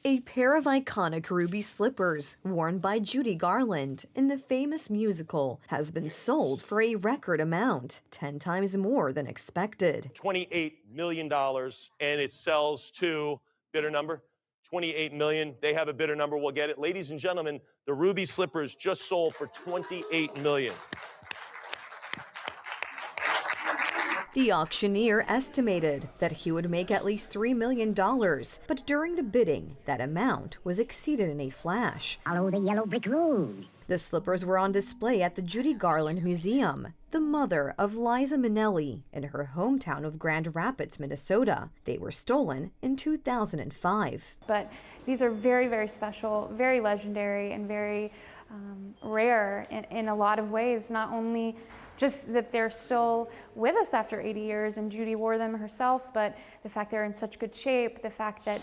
A pair of iconic ruby slippers worn by Judy Garland in the famous musical has been sold for a record amount, 10 times more than expected. $28 million, and it sells to bidder number 28 million. They have a bidder number. We'll get it. Ladies and gentlemen, the ruby slippers just sold for 28 million. The auctioneer estimated that he would make at least $3 million, but during the bidding, that amount was exceeded in a flash. Follow the yellow brick road. The slippers were on display at the Judy Garland Museum, the mother of Liza Minnelli, in her hometown of Grand Rapids, Minnesota. They were stolen in 2005. But these are very, very special, very legendary, and very rare in a lot of ways. Not only just that they're still with us after 80 years and Judy wore them herself, but the fact they're in such good shape, the fact that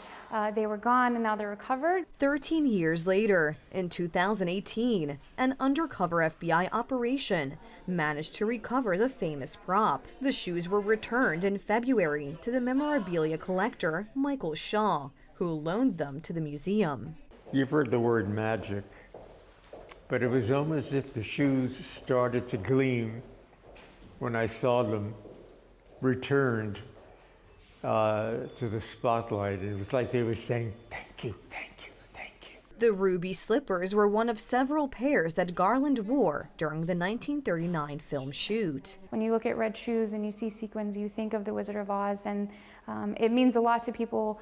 they were gone and now they're recovered. 13 years later, in 2018, an undercover FBI operation managed to recover the famous prop. The shoes were returned in February to the memorabilia collector Michael Shaw, who loaned them to the museum. You've heard the word magic, but it was almost as if the shoes started to gleam when I saw them returned to the spotlight. It was like they were saying, thank you, thank you, thank you. The ruby slippers were one of several pairs that Garland wore during the 1939 film shoot. When you look at red shoes and you see sequins, you think of the Wizard of Oz, and it means a lot to people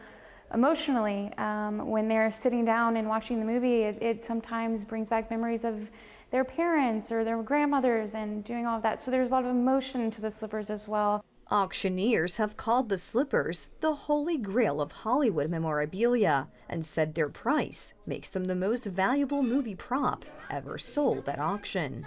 emotionally. When they're sitting down and watching the movie, it sometimes brings back memories of their parents or their grandmothers and doing all of that. So there's a lot of emotion to the slippers as well. Auctioneers have called the slippers the holy grail of Hollywood memorabilia and said their price makes them the most valuable movie prop ever sold at auction.